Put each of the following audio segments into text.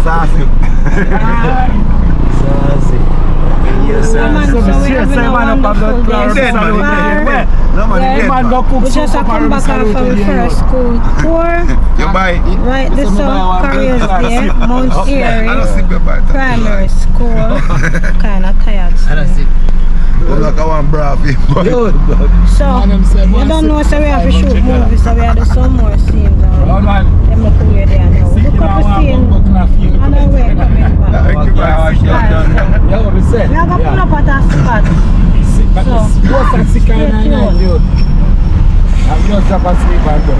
Sassy. Sassy. Yes, sir. So we just come back after we first school tour. Right, this careers there, Mount Airy Primary School. Kind of tired. So, you don't know, so we have to shoot movies, so we have to do some more scenes. Them look where they are now. Look up the scene, and then we're coming back. We are going to pull up at a spot. So, stay tuned. I'm just up asleep and go.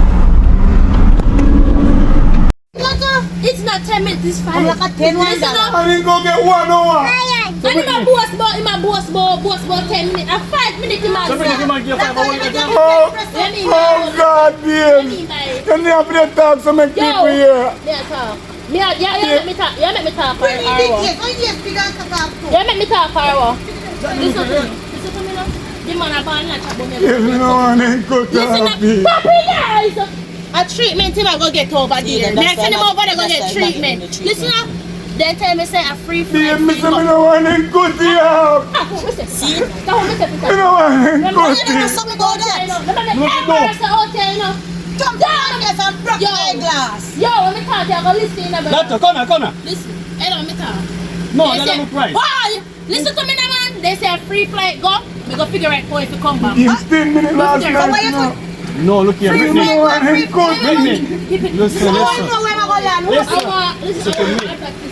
It's not 10 minutes, it's 5. I'm like a 10 minutes. I didn't go get 1 hour. And in my boss about 10 minutes. And 5 minutes in my Oh Oh God, babe. You have to talk so many people here. Yeah, talk. Yeah, let me talk. Yeah, let me talk for an hour. Yeah, let me talk for an hour. Listen to me now. The man are born not about me. If you don't want to go talk, babe. Puppy guys! A treatment him I go get over there. Next time I'm over there go get treatment. Listen up. Then tell me say a free Babe, me say me don't want to go to your see? me don't want to go to Come down and some broke my glass. Yo, let me talk to you. Go listen in a bit. Come on. Listen. Hey, let me talk. No, let me price. Why? Listen to me now, man. They say a free flight go. We go figure out how if you come back. 15 minutes last night. No, look here. Listen. Listen.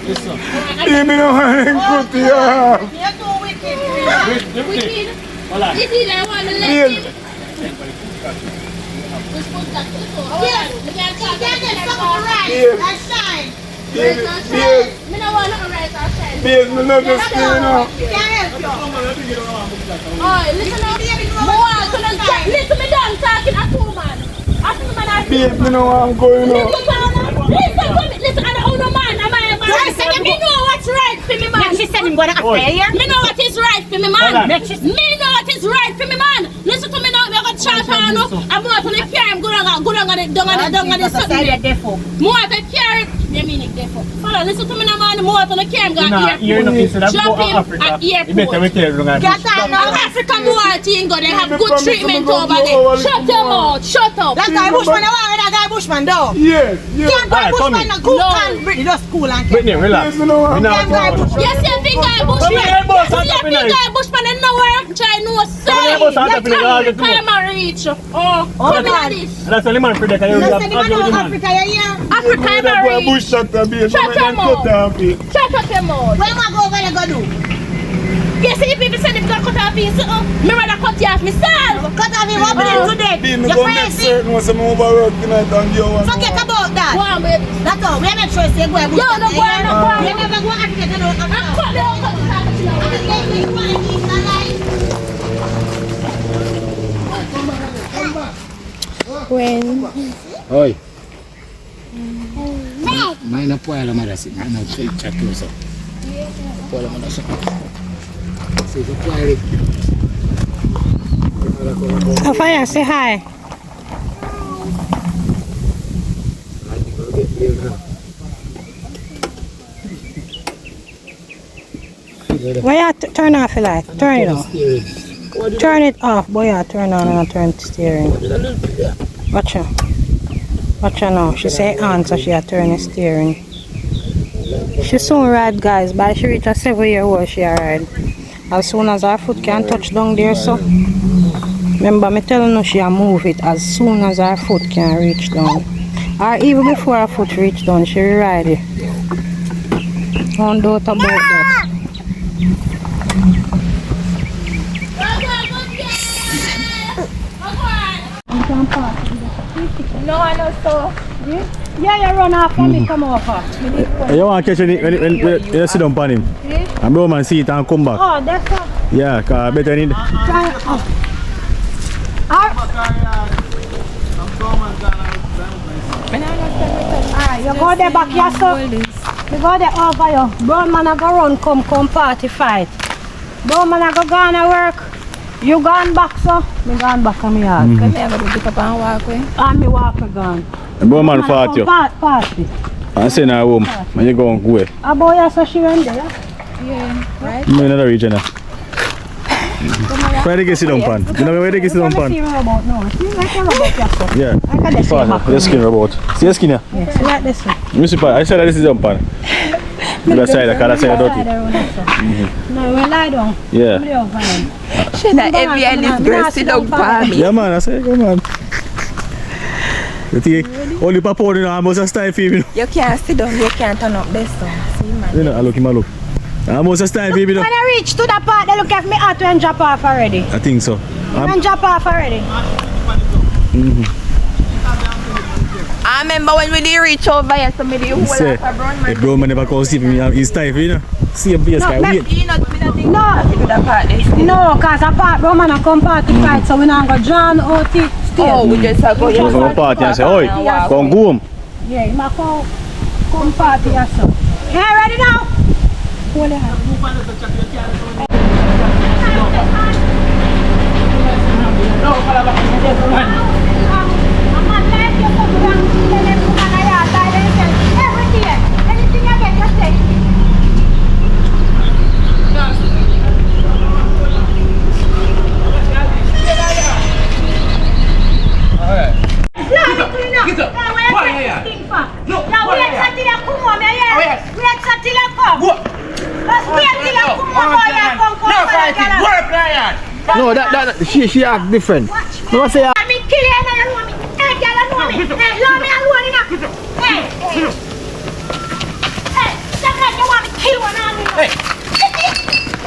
Listen. Babe, me don't want to go to your Wicked. This is I want to let him. Babe, me not just stay now. Listen up. Listen me down talking at two man. Babe, me no want to go, you know. Listen, I don't own no man. Me know what's right for me, man. She said him going to affair. Me know what is right for me, man. Me know what is right for me, man. Listen to me now. I'm going to chat on you. I'm going to carry him. Go down on the something. More to carry. You mean it defo. Follow, listen to me now, man. More to carry him. Go to airport. Drop him at airport. Get on Africa more thing. They have good treatment over there. Shut them out. Shut up. That guy Bushman, that guy Bushman, though. Yes. Can't go Bushman, no good can Britney just school and Whitney, relax. Yes, no. Yes, you think I Bushman. You think I Bushman and nowhere. Try no side. Time I reach. Oh, come on this. That's the man for the Africa, yeah. Africa, I'm a reach. Shut up, babe. Shut up, mouth. Shut up your mouth. Where am I go over there go do? Yes, if people say they're going to cut off his me rather cut you off myself. Cut off him, what we do today? Babe, me go get certain once I'm overworked tonight and you want. Forget about that. Go on, babe. That's all. We are not sure say go ahead. Yo, no go on, no go on. We never go Africa, no. I'm cut the whole cut when Oi. Main apa yang lama dah sih? Nak chat tu so. Apa lama dah sih? Siapa puai? Afaya, say hi. Why you turn off the light? Turn it off. Turn it off, boy. Yeah, turn on and turn the steering. Watch her. Watch her now. She say on, so she had turn the steering. She soon ride, guys. By she reach a 7-year-old, she ride. As soon as her foot can touch down there, so. Remember, me telling her she move it as soon as her foot can reach down. Or even before her foot reach down, she ride it. Don't doubt about that. No, I know so. Yeah, you run off and me come over. You want to catch it when you sit down on him? And bro man see it and come back. Oh, that's all. Yeah, cause better need. Alright, you go there back yourself. You go there over you. Brown man a go run come party fight. Brown man a go gonna work. You gone back, so me gone back on me yard. Come here, go pick up and walk away. And me walk again. And bro man fought you. Party. I say now home. When you go and go away. A boy has a she went there. Yeah, right? I'm in another region now. Where they get sit down pan? You know where they get sit down pan? Yeah. Your skin robot. See your skin here? Yes, like this one. You see pan? I said that this is down pan. The other side, that side dirty. No, we lie down. Yeah. She not every and this girl sit down for me. Yeah man, I say, come on. You think only papa on almost a style for me. You can't sit down, you can't turn up this one. See man. You know, I look him, I look. Almost a style for me. When I reach to the part, they look at me out and drop off already. I think so. And drop off already. I remember when we did reach over here, somebody who was like a brown man. The brown man never come see me, he's tight, you know. See a base guy, wait. You know, No, because a part brown man come party fight, so we not go John or stay. oh, we just go You come to party and say, oi, come go home. Yeah, he might come party or so. Hey, ready now? Hold it No, that she act different. No, I say I mean, kill you and I know me. Hey, girl, I know me. Hey, love me alone, you know. Hey, hey. Hey, that guy, you want me to kill one on me. Hey.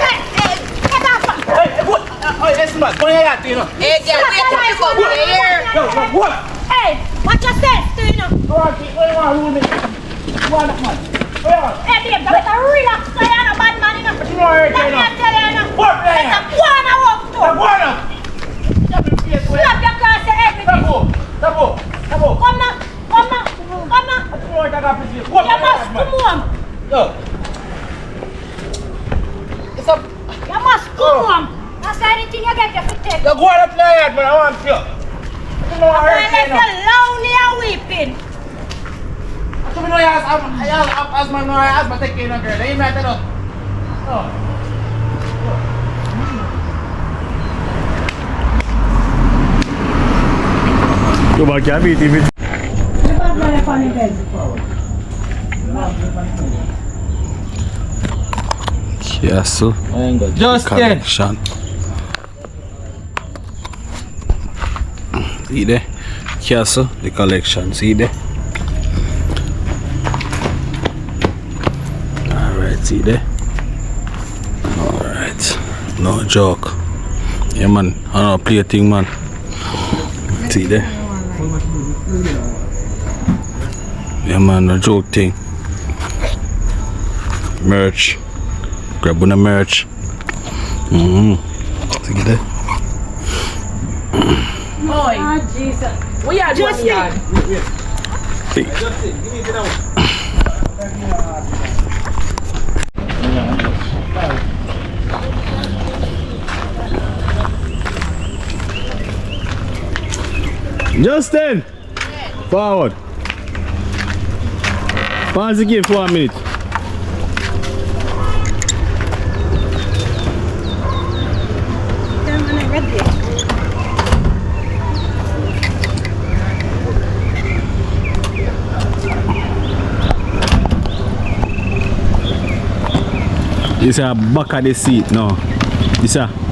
Hey, get off. hey, what? Oh, yes, man. Go ahead, you know. hey, girl, wait till you come here. What? Hey, what you say, you know? Go on, what do you want, Ruben? What that man? Hey, babe, that better relax, so you're not a bad man, you know. What you want, Let me tell you, you know. What, man? That's a one I walk to. What? Slap your car, say everything. Tabo. Come now. You must come home. You must come home. That's anything you get, you fit take. You go on play it, man. I want you. You know I let you lonely and weeping. So me know you ask man, no, I ask my take care of girl. They matter up. Go back here, meet him. Castle. Justin. Collection. See there? Castle, the collection. See there? Alright, see there? Alright. No joke. Yeah, man. I don't play a thing, man. See there? Yeah, man. No joke thing. Merch. Grab on the merch. See there? Oh, Jesus. We are just yard. Justin! Forward. Pause the game for 1 minute. This is a back of the seat now. This is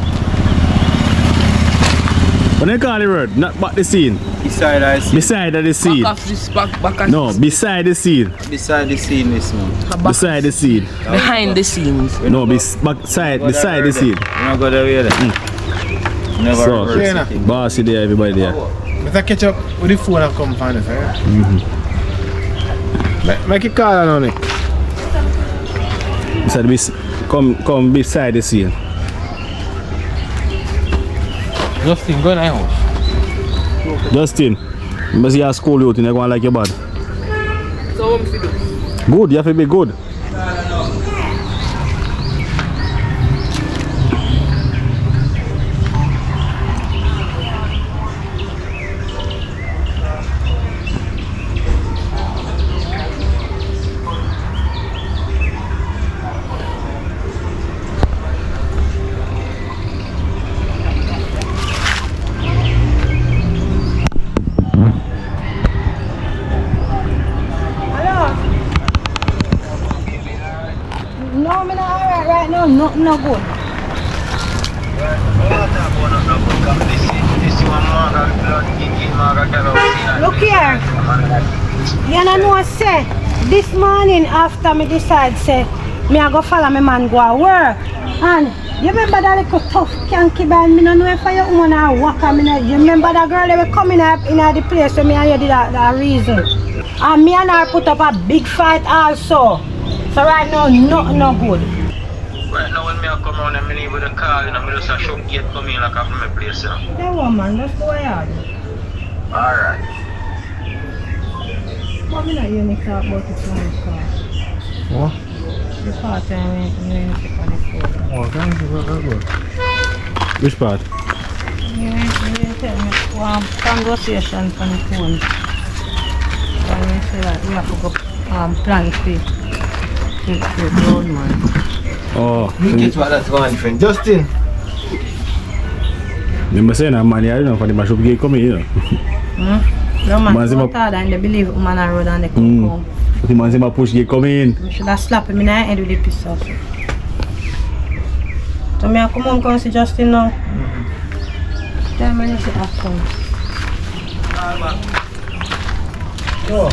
what do you call the word? Not back the scene. Beside the scene. Beside of the scene. Back of this, back of No, beside the scene. Beside the scene, this man. Beside the scene. behind the scenes. No, beside the scene. You don't go there with it. Never So, heard it. bossy there, everybody there. Better catch up with the phone and come find us, eh? Make it call on it. Beside come beside the scene. Justin, go in the house. Justin, you must see school youth and you're going like your bad. So what do? Good, you have to be good. no, me not alright right now. Nothing no good. Look here. You know say this morning after me decide say me I go follow my man go to work. And you remember that little tough canky band? Me no know if your woman or walk. You remember that girl that was coming up in the place where me and you did that reason. And me and her put up a big fight also. So right now nothing no good. Right now when me come around and me leave with the car, you know, me just a shop gate come in like from my place, you know. That woman, just go ahead. Alright. But me not hear me talk about it from the car. What? The part time we take on the phone. Oh, thank you very good. Which part? You tell me one conversation on the phone. And we say that we have to go plan the road man. Oh. Guess what that's going, friend? Justin. Remember saying that man, you know, for the mashup gate coming, you know. No man, Man, so tired and they believe man on road and they come home. The man say my push gate coming. I should have slapped him in the head with the pistol. So me I come home come see Justin now. Tell me if you have come. Oh.